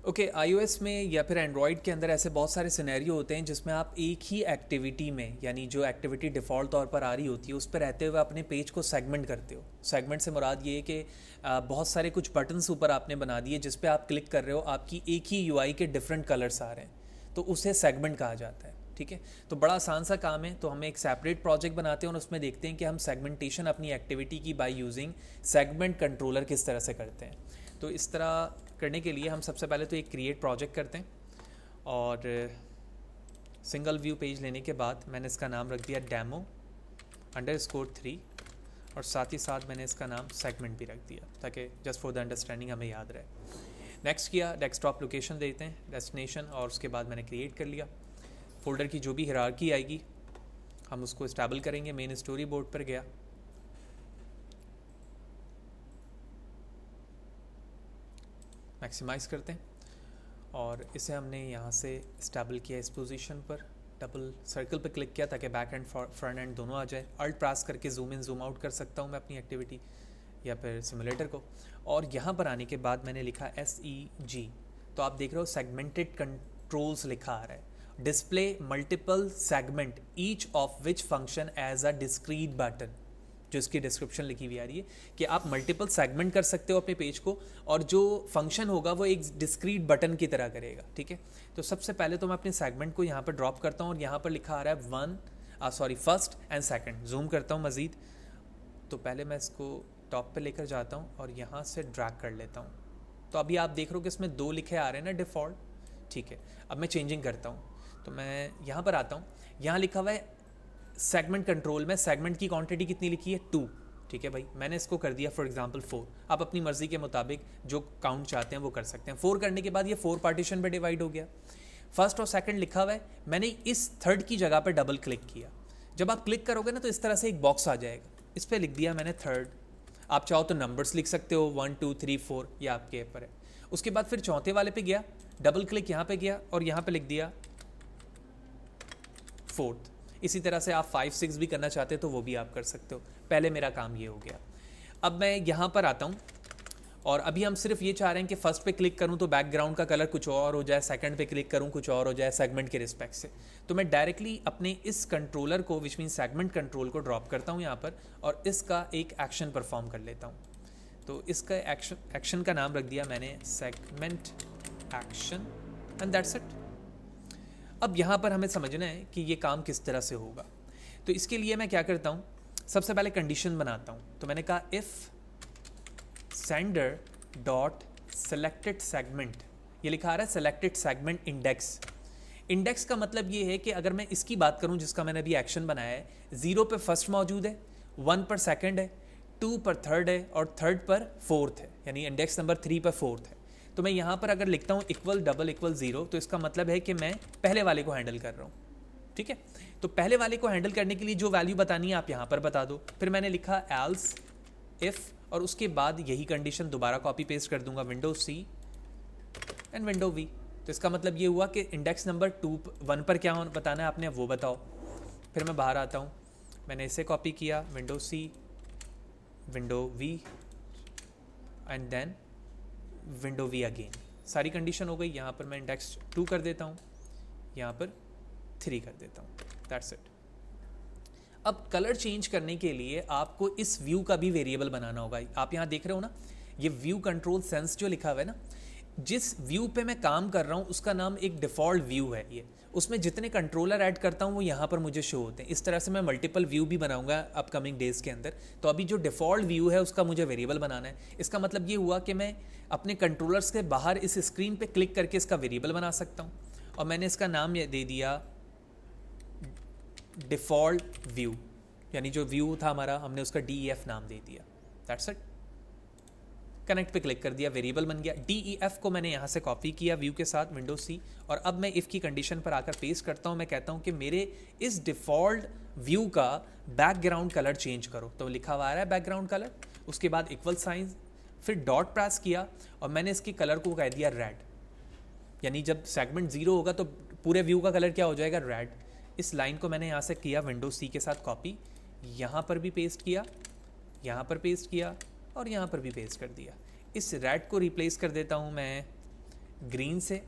Okay iOS में या फिर एंड्रॉयड के अंदर ऐसे बहुत सारे सिनेरियो होते हैं जिसमें आप एक ही एक्टिविटी में, यानी जो एक्टिविटी डिफ़ॉल्ट तौर पर आ रही होती है उस पर रहते हुए अपने पेज को सेगमेंट करते हो। सेगमेंट से मुराद ये है कि बहुत सारे कुछ बटन्स ऊपर आपने बना दिए जिस पे आप क्लिक कर रहे हो, आपकी एक ही यूआई के डिफरेंट कलर्स आ रहे हैं, तो उसे सेगमेंट कहा जाता है। ठीक है, तो बड़ा आसान सा काम है। तो हम एक सेपरेट प्रोजेक्ट बनाते हैं और उसमें देखते हैं कि हम सेगमेंटेशन अपनी एक्टिविटी की बाय यूजिंग सेगमेंट कंट्रोलर किस तरह से करते हैं। तो इस तरह करने के लिए हम सबसे पहले तो एक क्रिएट प्रोजेक्ट करते हैं और सिंगल व्यू पेज लेने के बाद मैंने इसका नाम रख दिया डेमो_3 और साथ ही साथ मैंने इसका नाम सेगमेंट भी रख दिया ताकि जस्ट फॉर द अंडरस्टैंडिंग हमें याद रहे। नेक्स्ट किया, डेस्कटॉप लोकेशन देते हैं, डेस्टिनेशन, और उसके बाद मैंने क्रिएट कर लिया। फोल्डर की जो भी हिरार्की आएगी हम उसको इस्टेबल करेंगे। मेन स्टोरी बोर्ड पर गया, मैक्सिमाइज करते हैं और इसे हमने यहाँ से इस्टेबल किया इस पोजीशन पर। डबल सर्कल पर क्लिक किया ताकि बैक एंड फ्रंट एंड दोनों आ जाए। अल्ट प्रेस करके जूम इन जूम आउट कर सकता हूँ मैं अपनी एक्टिविटी या फिर सिमुलेटर को। और यहाँ पर आने के बाद मैंने लिखा SEG, तो आप देख रहे हो सेगमेंटेड कंट्रोल्स लिखा आ रहा है। Display multiple segment each of which function as a discrete button, जो इसकी डिस्क्रिप्शन लिखी हुई आ रही है कि आप मल्टीपल सेगमेंट कर सकते हो अपने पेज को और जो फंक्शन होगा वो एक डिस्क्रीट बटन की तरह करेगा। ठीक है, तो सबसे पहले तो मैं अपने सेगमेंट को यहाँ पर ड्रॉप करता हूँ और यहाँ पर लिखा आ रहा है फर्स्ट एंड सेकंड। जूम करता हूँ मज़ीद, तो पहले मैं इसको टॉप पे लेकर जाता हूँ और यहाँ से ड्रैग कर लेता हूँ। तो अभी आप देख रहे हो कि इसमें 2 लिखे आ रहे हैं ना डिफ़ॉल्ट। ठीक है, अब मैं चेंजिंग करता हूँ, तो मैं यहाँ पर आता हूँ, यहाँ लिखा हुआ है सेगमेंट कंट्रोल में सेगमेंट की क्वांटिटी कितनी लिखी है 2। ठीक है भाई, मैंने इसको कर दिया फॉर एग्जांपल 4। आप अपनी मर्जी के मुताबिक जो काउंट चाहते हैं वो कर सकते हैं। 4 करने के बाद ये 4 पार्टीशन पे डिवाइड हो गया। फर्स्ट और सेकंड लिखा हुआ है, मैंने इस थर्ड की जगह पर डबल क्लिक किया। जब आप क्लिक करोगे ना तो इस तरह से एक बॉक्स आ जाएगा, इस पर लिख दिया मैंने थर्ड। आप चाहो तो नंबर्स लिख सकते हो 1 2 3 4, ये आपके ऊपर है। उसके बाद फिर चौथे वाले पे गया, डबल क्लिक यहाँ पे गया और यहाँ पे लिख दिया फोर्थ। इसी तरह से आप 5 6 भी करना चाहते हो तो वो भी आप कर सकते हो। पहले मेरा काम ये हो गया। अब मैं यहाँ पर आता हूँ और अभी हम सिर्फ ये चाह रहे हैं कि फर्स्ट पे क्लिक करूँ तो बैकग्राउंड का कलर कुछ और हो जाए, सेकंड पे क्लिक करूँ कुछ और हो जाए सेगमेंट के रिस्पेक्ट से। तो मैं डायरेक्टली अपने इस कंट्रोलर को विच मीन सेगमेंट कंट्रोल को ड्रॉप करता हूँ यहाँ पर और इसका एक एक्शन परफॉर्म कर लेता हूँ। तो इसका एक्शन का नाम रख दिया मैंने segment action and that's it. अब यहाँ पर हमें समझना है कि ये काम किस तरह से होगा। तो इसके लिए मैं क्या करता हूँ, सबसे पहले कंडीशन बनाता हूँ। तो मैंने कहा if sender dot selected segment, ये लिखा आ रहा है सेलेक्टेड सेगमेंट इंडेक्स। इंडेक्स का मतलब ये है कि अगर मैं इसकी बात करूँ जिसका मैंने अभी एक्शन बनाया है, 0 पे फर्स्ट मौजूद है, 1 पर सेकंड है, 2 पर थर्ड है और थर्ड पर फोर्थ है, यानी इंडेक्स नंबर 3 पर फोर्थ है। तो मैं यहाँ पर अगर लिखता हूँ इक्वल डबल इक्वल 0 तो इसका मतलब है कि मैं पहले वाले को हैंडल कर रहा हूँ। ठीक है, तो पहले वाले को हैंडल करने के लिए जो वैल्यू बतानी है आप यहाँ पर बता दो। फिर मैंने लिखा एल्स इफ़ और उसके बाद यही कंडीशन दोबारा कॉपी पेस्ट कर दूंगा window C and window V। तो इसका मतलब ये हुआ कि इंडेक्स नंबर 1 पर क्या बताना है आपने वो बताओ। फिर मैं बाहर आता हूँ, मैंने इसे कॉपी किया window C window V and then window V again. सारी कंडीशन हो गई। यहाँ पर मैं इंडेक्स 2 कर देता हूँ, यहाँ पर 3 कर देता हूँ, दैट्स इट। अब कलर चेंज करने के लिए आपको इस व्यू का भी वेरिएबल बनाना होगा। आप यहाँ देख रहे हो ना, ये व्यू कंट्रोल सेंस जो लिखा हुआ है ना, जिस व्यू पे मैं काम कर रहा हूँ उसका नाम एक डिफ़ॉल्ट व्यू है। ये उसमें जितने कंट्रोलर ऐड करता हूँ वो यहाँ पर मुझे शो होते हैं। इस तरह से मैं मल्टीपल व्यू भी बनाऊंगा अपकमिंग डेज़ के अंदर। तो अभी जो डिफ़ॉल्ट व्यू है उसका मुझे वेरिएबल बनाना है। इसका मतलब ये हुआ कि मैं अपने कंट्रोलर्स के बाहर इस स्क्रीन पे क्लिक करके इसका वेरिएबल बना सकता हूँ और मैंने इसका नाम ये दे दिया डिफ़ॉल्ट व्यू, यानी जो व्यू था हमारा हमने उसका DEF नाम दे दिया, दैट्स इट। कनेक्ट पे क्लिक कर दिया, वेरिएबल बन गया। DEF को मैंने यहाँ से कॉपी किया व्यू के साथ विंडो C और अब मैं इफ़ की कंडीशन पर आकर पेस्ट करता हूँ। मैं कहता हूँ कि मेरे इस डिफ़ॉल्ट व्यू का बैकग्राउंड कलर चेंज करो। तो लिखा हुआ आ रहा है बैकग्राउंड कलर, उसके बाद इक्वल साइन, फिर डॉट प्रेस किया और मैंने इसके कलर को कह दिया रेड, यानी जब सेगमेंट 0 होगा तो पूरे व्यू का कलर क्या हो जाएगा, रेड। इस लाइन को मैंने यहाँ से किया विंडो C के साथ कॉपी, यहाँ पर भी पेस्ट किया, यहाँ पर पेस्ट किया और यहाँ पर भी पेस्ट कर दिया। इस रेड को रिप्लेस कर देता हूँ मैं ग्रीन से,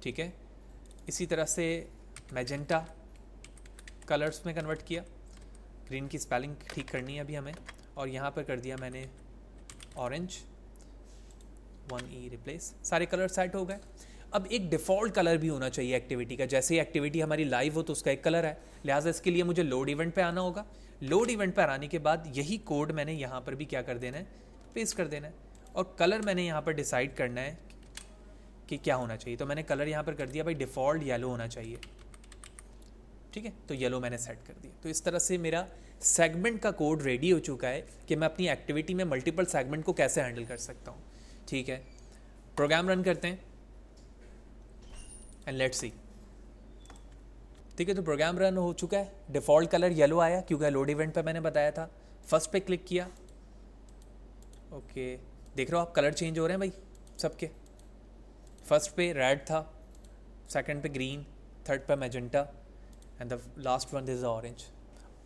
ठीक है, इसी तरह से मैजेंटा कलर्स में कन्वर्ट किया, ग्रीन की स्पेलिंग ठीक करनी है अभी हमें, और यहाँ पर कर दिया मैंने ऑरेंज, 1E रिप्लेस, सारे कलर सेट हो गए। अब एक डिफ़ॉल्ट कलर भी होना चाहिए एक्टिविटी का, जैसे एक्टिविटी हमारी लाइव हो तो उसका एक कलर है, लिहाजा इसके लिए मुझे लोड इवेंट पे आना होगा। लोड इवेंट पर आने के बाद यही कोड मैंने यहाँ पर भी क्या कर देना है, पेस्ट कर देना है, और कलर मैंने यहाँ पर डिसाइड करना है कि क्या होना चाहिए। तो मैंने कलर यहाँ पर कर दिया भाई डिफ़ॉल्ट येलो होना चाहिए, ठीक है, तो येलो मैंने सेट कर दिया। तो इस तरह से मेरा सेगमेंट का कोड रेडी हो चुका है कि मैं अपनी एक्टिविटी में मल्टीपल सेगमेंट को कैसे हैंडल कर सकता हूँ, ठीक है। प्रोग्राम रन करते हैं एंड लेट्स सी, ठीक है। तो प्रोग्राम रन हो चुका है, डिफ़ॉल्ट कलर येलो आया क्योंकि लोड इवेंट पे मैंने बताया था। फर्स्ट पे क्लिक किया, ओके, देख रहे हो आप कलर चेंज हो रहे हैं भाई सबके। फर्स्ट पे रेड था, सेकंड पे ग्रीन, थर्ड पे magenta and the last one is orange.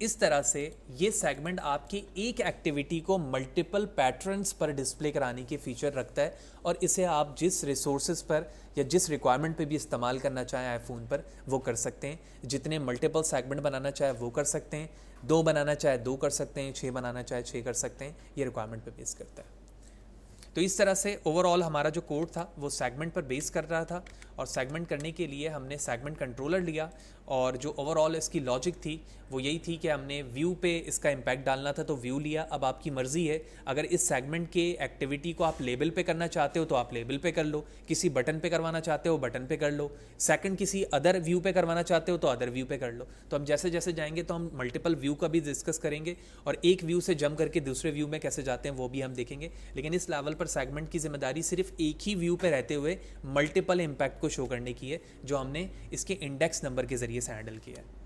इस तरह से ये सेगमेंट आपकी एक एक्टिविटी को मल्टीपल पैटर्न्स पर डिस्प्ले कराने की फीचर रखता है, और इसे आप जिस रिसोर्सेज पर या जिस रिक्वायरमेंट पे भी इस्तेमाल करना चाहें आईफोन पर वो कर सकते हैं। जितने मल्टीपल सेगमेंट बनाना चाहे वो कर सकते हैं, 2 बनाना चाहे 2 कर सकते हैं, 6 बनाना चाहे 6 कर सकते हैं, ये रिक्वायरमेंट पे बेस करता है। तो इस तरह से ओवरऑल हमारा जो कोड था वो सेगमेंट पर बेस कर रहा था, और सेगमेंट करने के लिए हमने सेगमेंट कंट्रोलर लिया, और जो ओवरऑल इसकी लॉजिक थी वो यही थी कि हमने व्यू पे इसका इम्पैक्ट डालना था, तो व्यू लिया। अब आपकी मर्ज़ी है, अगर इस सेगमेंट के एक्टिविटी को आप लेबल पे करना चाहते हो तो आप लेबल पे कर लो, किसी बटन पे करवाना चाहते हो बटन पे कर लो, सेकंड किसी अदर व्यू पे करवाना चाहते हो तो अदर व्यू पे कर लो। तो हम जैसे जैसे जाएंगे तो हम मल्टीपल व्यू का भी डिस्कस करेंगे, और एक व्यू से जंप करके दूसरे व्यू में कैसे जाते हैं वो भी हम देखेंगे। लेकिन इस लेवल पर सेगमेंट की जिम्मेदारी सिर्फ एक ही व्यू पे रहते हुए मल्टीपल इम्पैक्ट को शो करने की है, जो हमने इसके इंडेक्स नंबर के ज़रिए से हैंडल किया है।